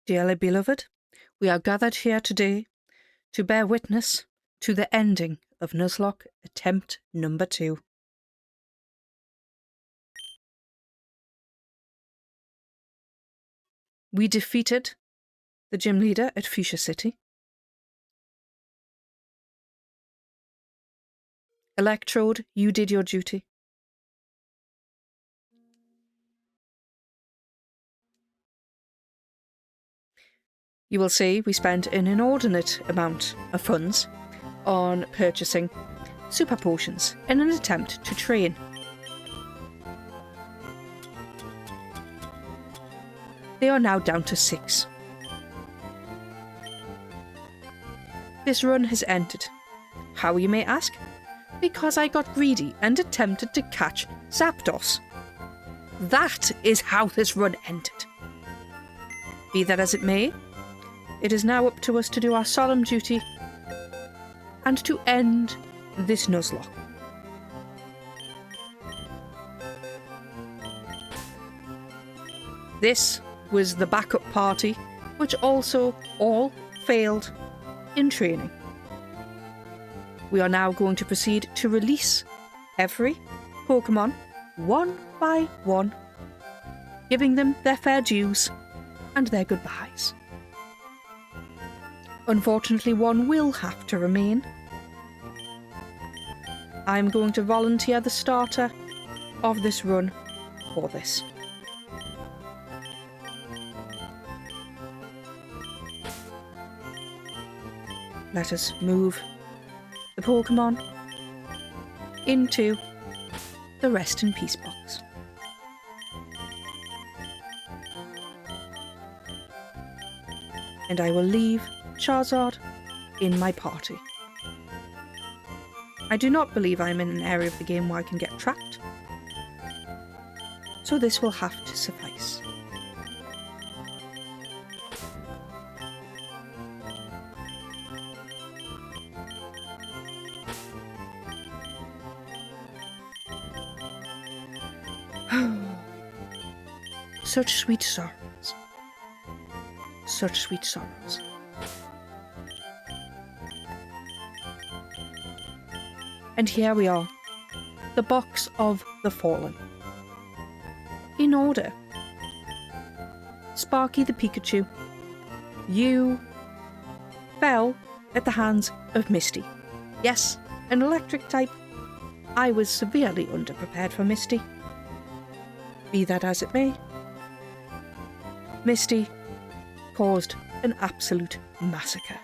Dearly beloved, we are gathered here today to bear witness to the ending of Nuzlocke attempt number 2. We defeated the gym leader at Fuchsia City. Electrode, you did your duty. You will see we spent an inordinate amount of funds on purchasing super potions in an attempt to train. They are now down to 6. This run has ended. How, you may ask? Because I got greedy and attempted to catch Zapdos. That is how this run ended. Be that as it may, it is now up to us to do our solemn duty and to end this Nuzlocke. This was the backup party, which also all failed in training. We are now going to proceed to release every Pokemon one by one, giving them their fair dues and their goodbyes. Unfortunately, one will have to remain. I'm going to volunteer the starter of this run for this. Let us move the Pokemon into the rest in peace box. And I will leave Charizard in my party. I do not believe I am in an area of the game where I can get trapped, so this will have to suffice. Such sweet sorrows. Such sweet sorrows. And here we are, the box of the fallen. In order. Sparky the Pikachu, you fell at the hands of Misty. Yes, an electric type. I was severely underprepared for Misty. Be that as it may, Misty caused an absolute massacre.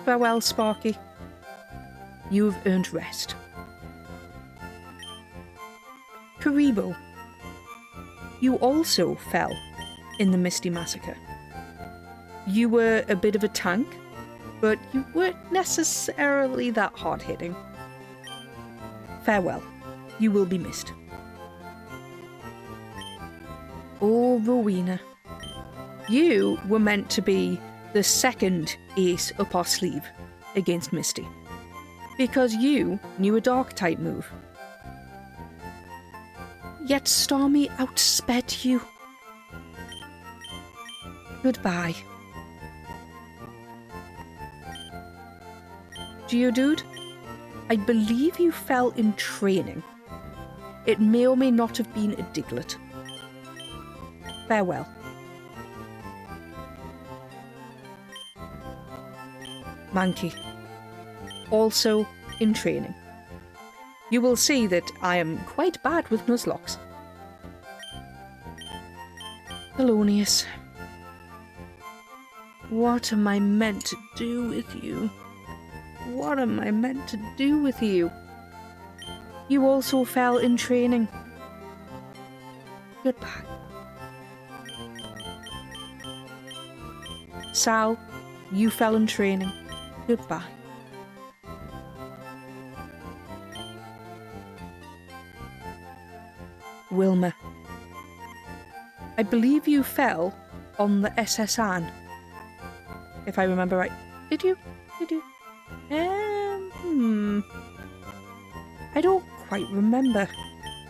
Farewell, Sparky. You've earned rest. Karibo, you also fell in the Misty Massacre. You were a bit of a tank, but you weren't necessarily that hard-hitting. Farewell. You will be missed. Oh, Rowena. You were meant to be the second ace up our sleeve against Misty, because you knew a Dark-type move. Yet Stormy outsped you. Goodbye. Geodude, I believe you fell in training. It may or may not have been a Diglett. Farewell. Mankey, also in training. You will see that I am quite bad with Nuzlockes. Thelonious, what am I meant to do with you? What am I meant to do with you? You also fell in training. Goodbye. Sal, you fell in training. Goodbye. Wilma, I believe you fell on the SS Anne, if I remember right. Did you? I don't quite remember.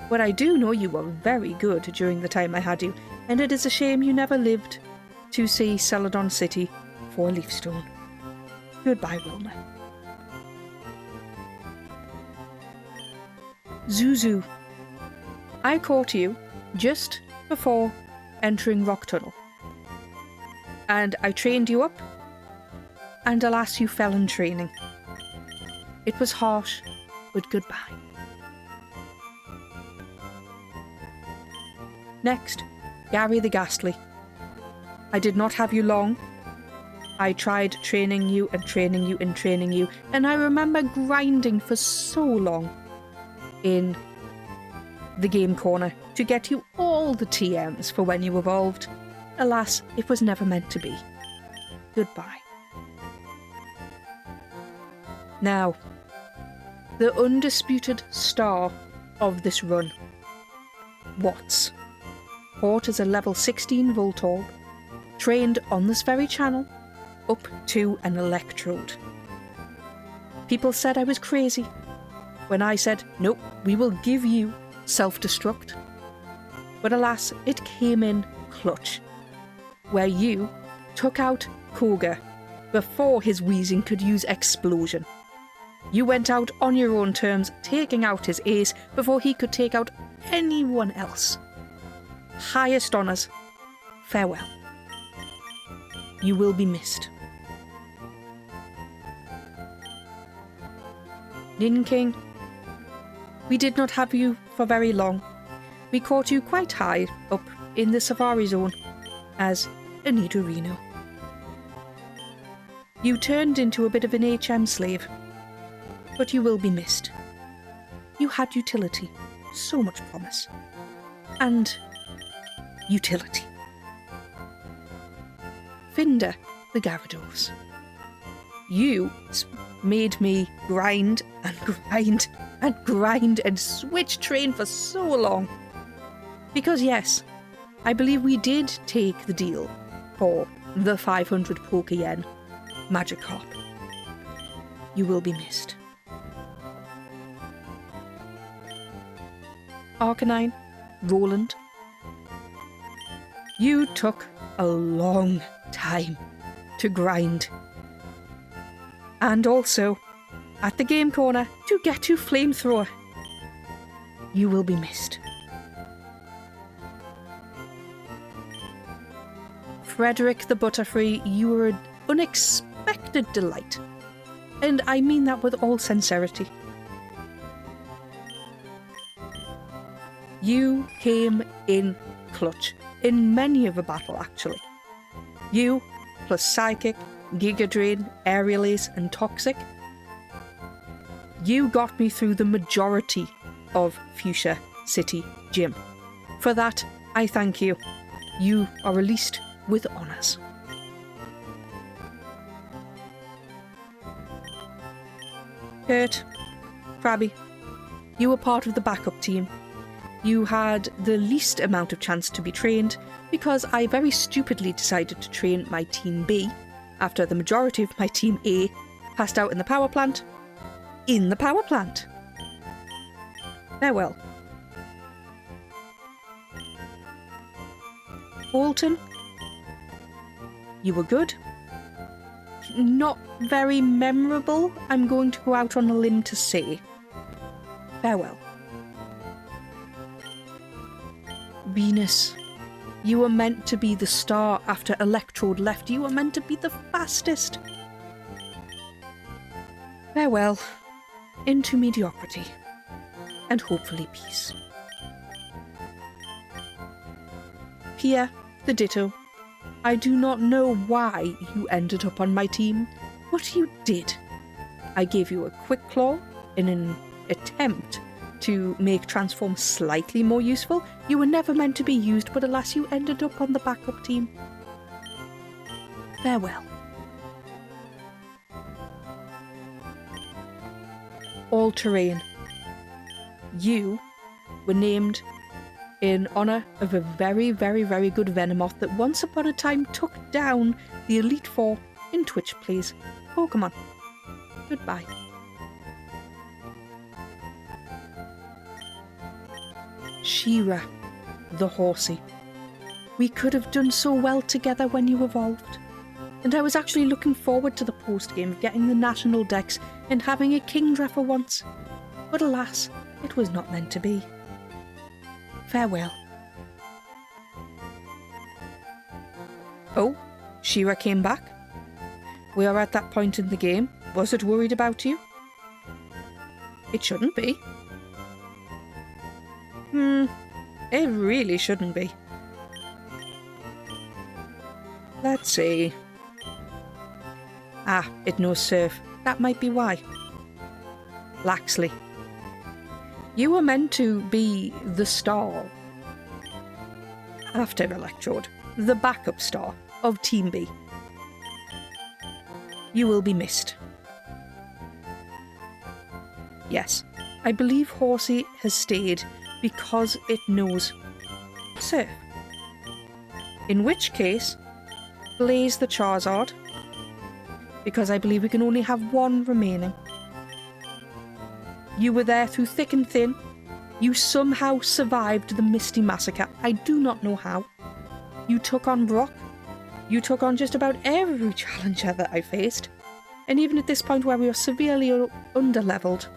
But I do know you were very good during the time I had you. and it is a shame you never lived to see Celadon City for Leafstone. Goodbye, Wilma. Zuzu. I caught you just before entering Rock Tunnel, and I trained you up, and alas, you fell in training. It was harsh, but goodbye. Next, Gary the Ghastly. I did not have you long. I tried training you and training you and training you, and I remember grinding for so long in the game corner to get you all the TMs for when you evolved. Alas, it was never meant to be. Goodbye. Now, the undisputed star of this run, Watts. Caught as a level 16 Voltorb, trained on this very channel, up to an Electrode. People said I was crazy when I said, nope, we will give you self-destruct. But alas, it came in clutch, where you took out Koga before his wheezing could use Explosion. You went out on your own terms, taking out his ace before he could take out anyone else. Highest honours, farewell. You will be missed. King, we did not have you for very long. We caught you quite high up in the Safari Zone as a Nidorino. You turned into a bit of an HM slave, but you will be missed. You had utility, so much promise, and utility. Finder the Gyarados. You made me grind and grind and grind and switch train for so long. Because yes, I believe we did take the deal for the 500 Pokeyen Magikarp. You will be missed. Arcanine, Roland. You took a long time to grind. And also, at the game corner, to get to Flamethrower. You will be missed. Frederick the Butterfree, you were an unexpected delight. And I mean that with all sincerity. You came in clutch, in many of a battle actually. You, plus Psychic, Giga Drain, Aerial Ace and Toxic. You got me through the majority of Fuchsia City Gym. For that, I thank you. You are released with honours. Kurt, Krabby, you were part of the backup team. You had the least amount of chance to be trained because I very stupidly decided to train my Team B after the majority of my Team A passed out in the power plant. In the power plant. Farewell. Bolton, you were good. Not very memorable, I'm going to go out on a limb to say. Farewell. Venus, you were meant to be the star after Electrode left. You were meant to be the fastest. Farewell. Into mediocrity. And hopefully peace. Pia, the Ditto. I do not know why you ended up on my team, but you did. I gave you a Quick Claw in an attempt to make Transform slightly more useful. You were never meant to be used, but alas, you ended up on the backup team. Farewell. All Terrain. You were named in honour of a very, very, very good Venomoth that once upon a time took down the Elite Four in Twitch Plays Pokemon. Goodbye. Shira, the Horsey. We could have done so well together when you evolved. And I was actually looking forward to the post-game of getting the national dex and having a Kingdra for once. But alas, it was not meant to be. Farewell. Oh, Shira came back? We are at that point in the game. Was it worried about you? It shouldn't be. It really shouldn't be. Let's see. Ah, it knows Surf. That might be why. Laxley. You were meant to be the star. After Electrode, the backup star of Team B. You will be missed. Yes, I believe Horsey has stayed because it knows Surf. In which case, Blaze the Charizard, because I believe we can only have one remaining. You were there through thick and thin. You somehow survived the Misty Massacre. I do not know how. You took on Brock. You took on just about every challenger that I faced. And even at this point where we are severely underleveled,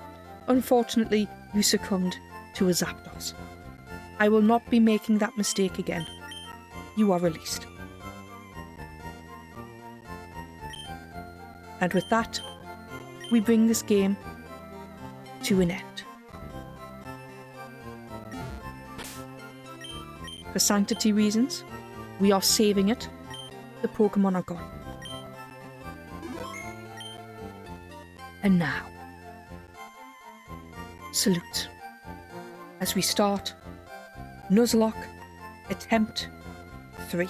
unfortunately, you succumbed to a Zapdos. I will not be making that mistake again. You are released. And with that, we bring this game to an end. For sanctity reasons, we are saving it. The Pokemon are gone. And now, salute, as we start Nuzlocke Attempt 3.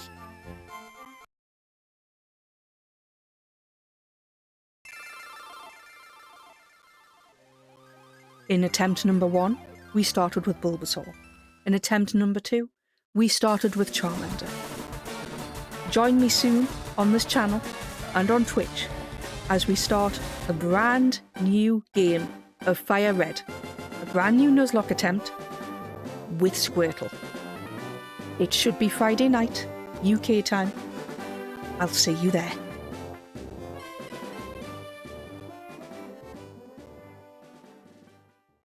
In attempt number 1, we started with Bulbasaur. In attempt number 2, we started with Charmander. Join me soon on this channel and on Twitch as we start a brand new game of Fire Red, a brand new Nuzlocke attempt with Squirtle. It should be Friday night, UK time. I'll see you there.